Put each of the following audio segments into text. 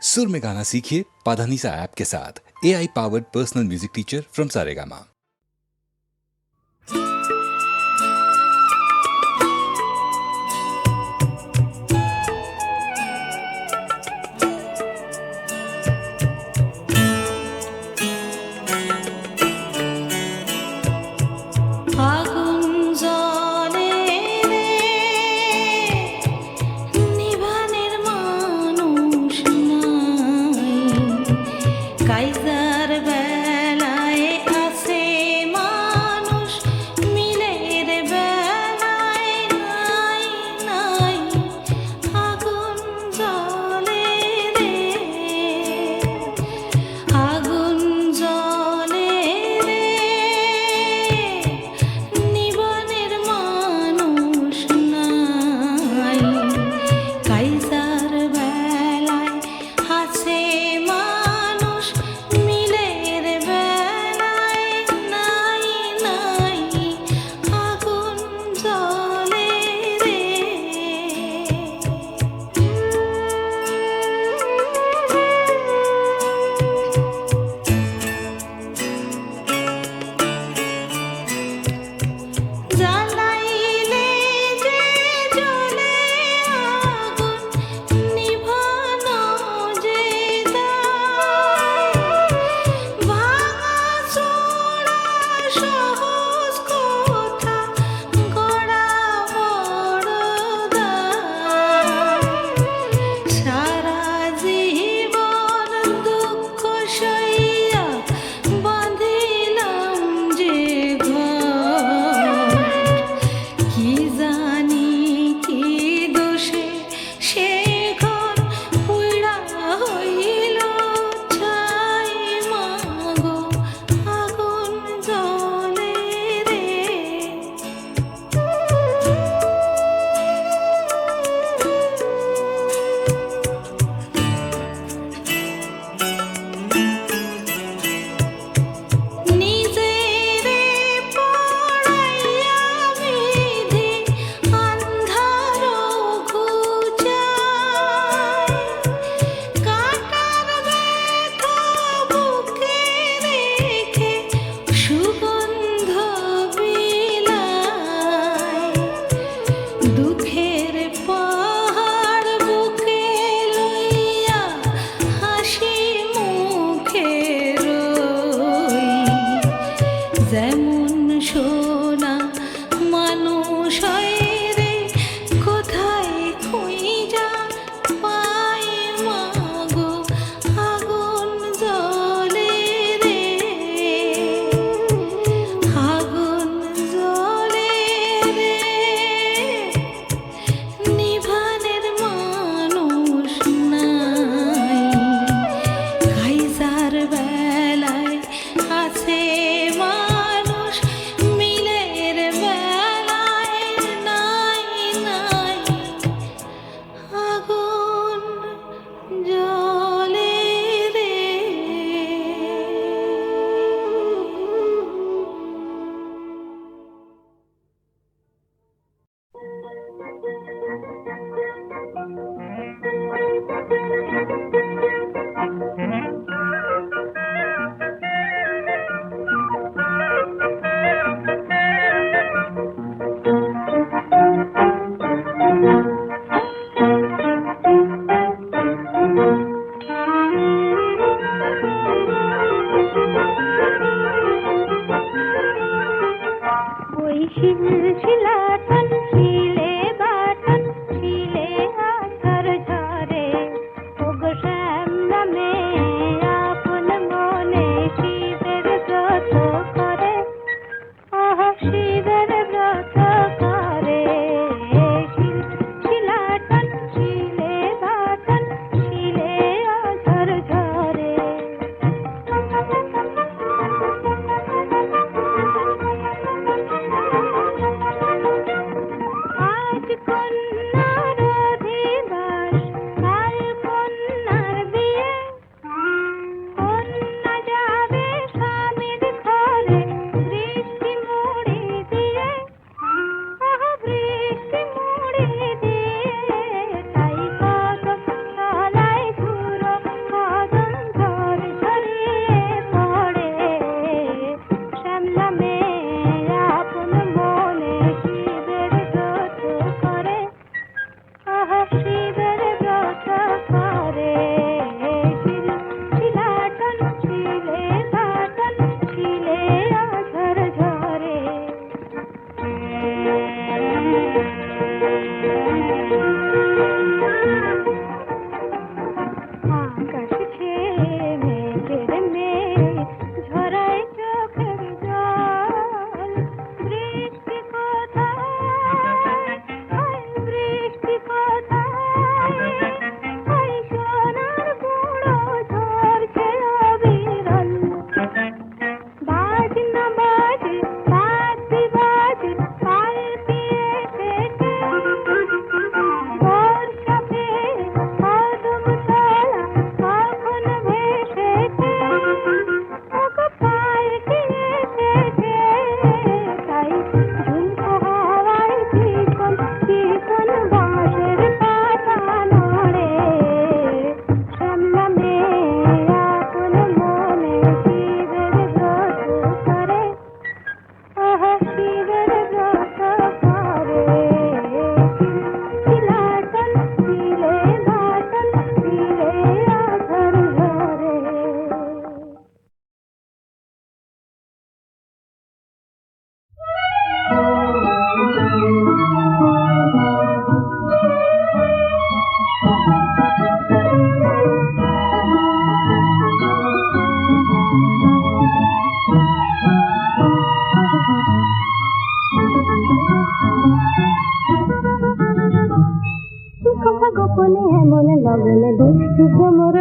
सुर में गाना सीखिए पाधानीसा ऐप के साथ। AI powered personal music teacher from Saregama. Kaiser বেলায় আছে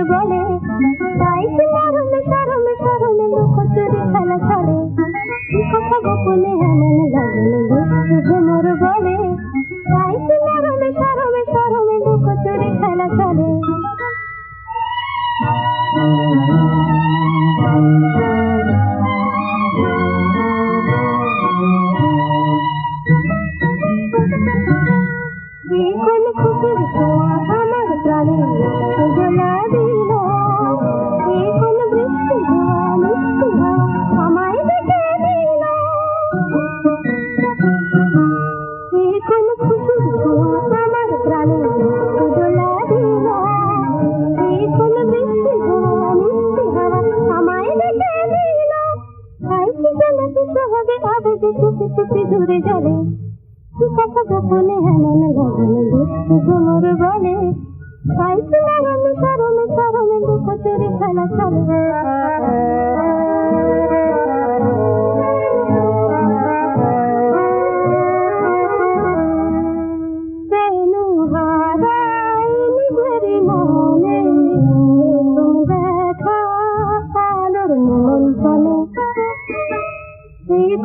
বলে তাই কি মরমে সরমে সরমে লুকোচুরি খেলা চলে কথা গোপনে এমন লাগলে দুষ্টু ভ্রমর বলে তাই কি মরমে সরমে সরমে লুকোচুরি খেলা চলে কোন খুশির ছোঁয়া আমার প্রাণে দোলা দিল কোন বৃষ্টি ধোয়া মিষ্টি হাওয়া আমায় ডেকে দিল কোন খুশির ছোঁয়া আমার প্রাণে দোলা দিল কোন বৃষ্টি ধোয়া মিষ্টি হাওয়া আমায় ডেকে দিল তাই কি জানা কিছু হবে আবেগে চুপি চুপি দূরে যাবে কথা গোপনে এমন লাগলে দুষ্টু ভ্রমর বলে তাই কি মরমে সরমে সরমে লুকোচুরি খেলা চলে কেন হারাই নিজের মনে তুমি দেখা আলোর মন চলে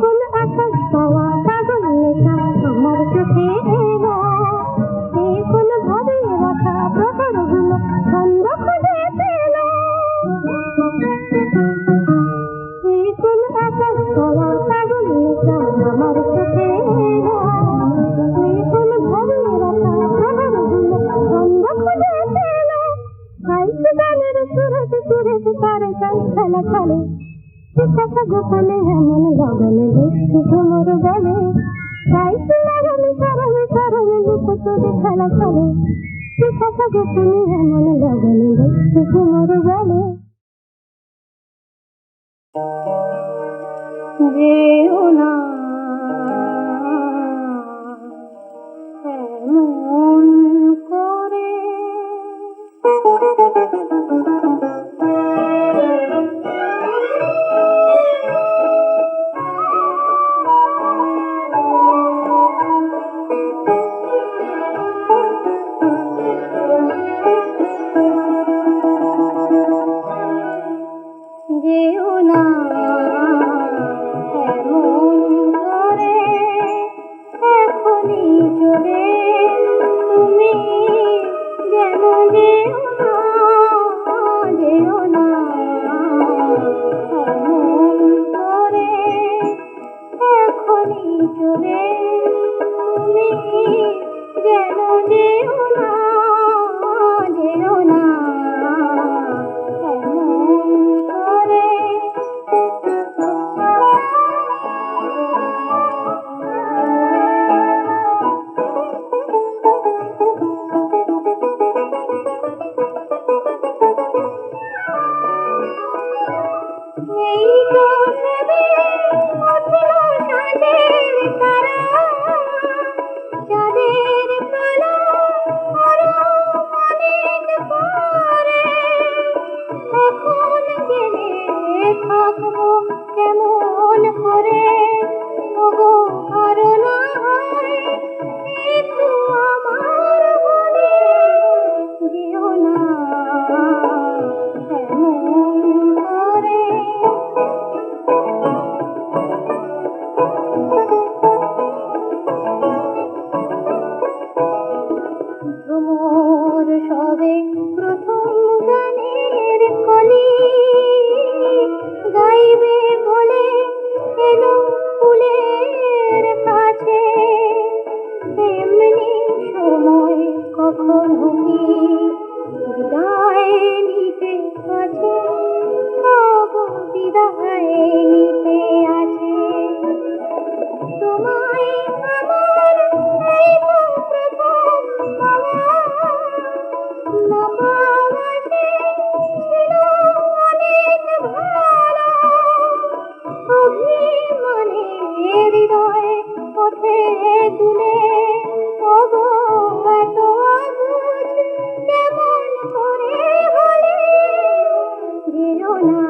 কোন আকাশ পাওয়া পাগল নেশা আমার চোখে এলো কোন ভাবে রাখা প্রহর গুলো ছন্দ খুঁজে পেল কোন আকাশ পাওয়া পাগল নেশা আমার চোখে এলো কোন ভাবে রাখা প্রহর গুলো ছন্দ খুঁজে পেল তাই কি গানের সুরেতে সুরেতে তারে গান খেলা চলে কথা গোপনে এমন লাগলে দুষ্টু ভ্রমর বলে তাই কি মরমে সরমে সরমে লুকোচুরি খেলা চলে কথা গোপনে এমন লাগলে দুষ্টু ভ্রমর বলে যেও না এমন করে যেও না এমন করে এখনই চলে তুমি যেন যেও না এমন করে এখনই চলে তুমি যেন যেও না কেমন করে ওগো আরো না হয় একটু আমার বলে যেও না এমন করে ভ্রমর সবে প্রথম গানের কলি গাইবে বলে এলো ফুলের কাছে এমনি সময় কখনো কি বিদায় নিতে আছে বিদায় নিতে আছে তোমায় আমার এই তো প্রথম পাওয়া না পাওয়াতে ছিল অনেক ভালো অভিমানে হৃদয় পথে তুলে ওগো এত অবুঝ কেমন করে হলে যেও না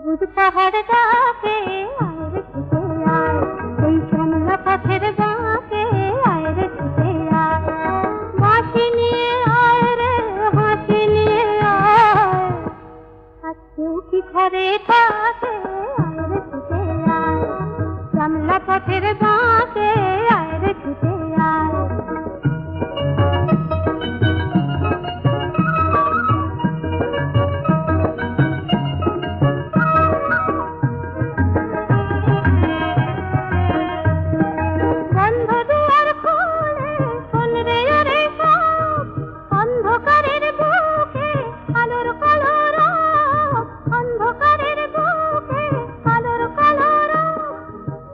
সবুজ পাহাড় ডাকে আয় রে ছুটে আয়, এই শ্যামলা পথের বাঁকে আয় রে ছুটে আয়, বাঁশি নিয়ে আয় রে হাসি নিয়ে আয়, আজকেও কি ঘরে থাকে আয় রে ছুটে আয়, শ্যামলা পথের বাঁকে আয় রে ছুটে আয়। বন্ধ দুয়ার খোলে শোন রে ওরে সব, অন্ধকারের বুকে আলোর কালো রব, অন্ধকারের বুকে আলোর কালো রব,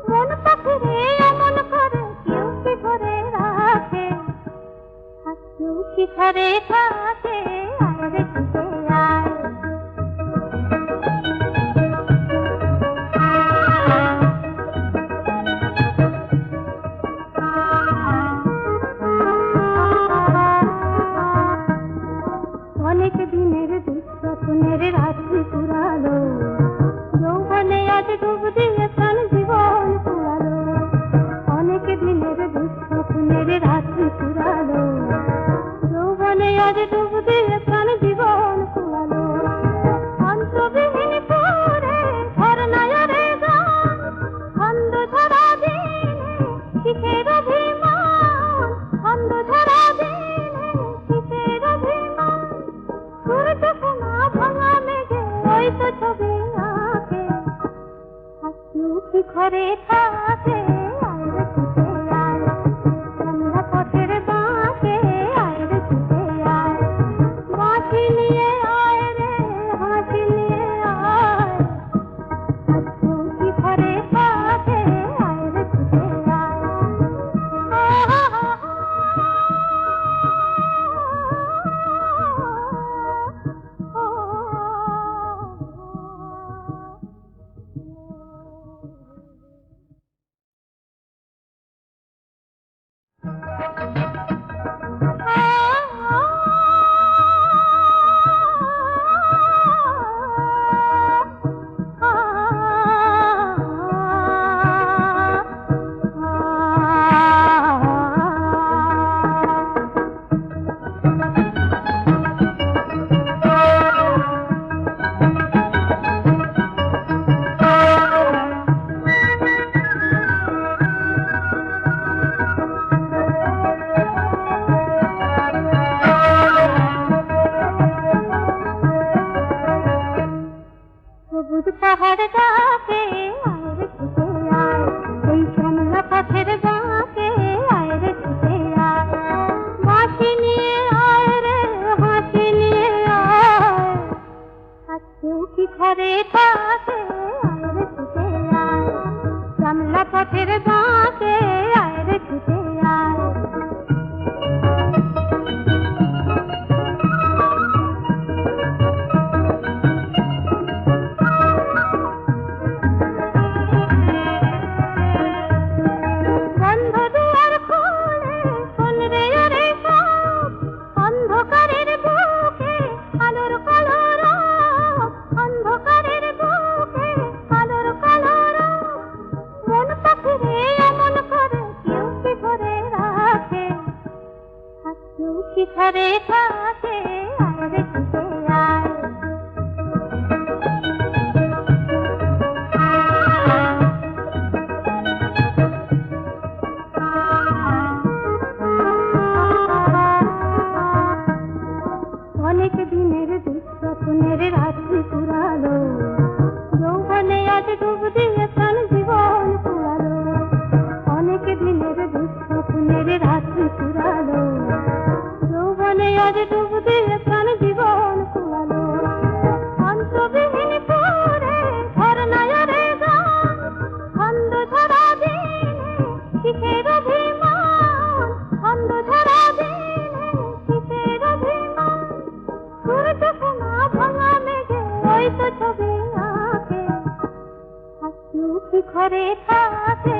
মন পাখিরে এমন করে কেউ কি ধরে রাখে, আর কেউ কি ধরে থাকে আয় রে ছুটে আয়। অনেক দিনের দুঃস্বপ্নের রাত্রি পুরালো, যৌবনে আজ ডুব দিয়ে প্রাণ জীবন পুরালো, অনেক দিনের দুঃস্বপ্নের রাত্রি পুরালো, যৌবনে আজ ডুব দিয়ে প্রাণ জীবন পুরালো, অন্তবিহীন করে ঝরনায়রে গান, ছন্দ ধরা দিনে কিসের অভিমান, ছন্দ ধরা দিনে কিসের অভিমান, সূর্য সোনা ভাঙা মেঘে ওই তো ছবি আঁকে, আর কেউ কি ঘরে থাকে আয় রে ছুটে আয়, শ্যামলা পথের বাঁকে আয় রে ছুটে আয়, বাঁশি নিয়ে আয় রে হাসি নিয়ে আয়, আর কেউ কি ঘরে থাকে আয় রে ছুটে আয়। সবুজ পাহাড় ডাকে আয় রে ছুটে আয়, এই শ্যামলা পথের বাঁকে আয় রে ছুটে আয়, বাঁশি নিয়ে আয় রে হাসি নিয়ে আয়, আর কেউ কি ঘরে থাকে আয় রে ছুটে আয়, শ্যামলা পথের বাঁকে আয় রে ছুটে আয়। বন্ধ দুয়ার খোলে শোন রে ওরে সব, অন্ধকারের বুকে আলোর কালো রব, অন্ধকারের বুকে আলোর কালো রব, মন পাখিরে এমন করে কেউ কি ধরে রাখে, আর কেউ কি ধরে থাকে আয় রে ছুটে আয়। অনেক দিনের দুঃস্বপ্নের রাত্রি পুরালো, যৌবনে আজ ডুব দিয়ে প্রাণ জীবন পুরালো, অনেক দিনের দুঃস্বপ্নের রাত্রি পুরালো, যৌবনে আজ ডুব দিয়ে প্রাণ জীবন পুরালো, অন্তবিহীন করে ঝরনায়রে গান, ছন্দ ধরা দিনে কিসের অভিমান, ছন্দ ধরা দিনে কিসের অভিমান, সূর্য সোনা ভাঙা মেঘে ওই তো ছবি আঁকে, আর কেউ কি ঘরে থাকে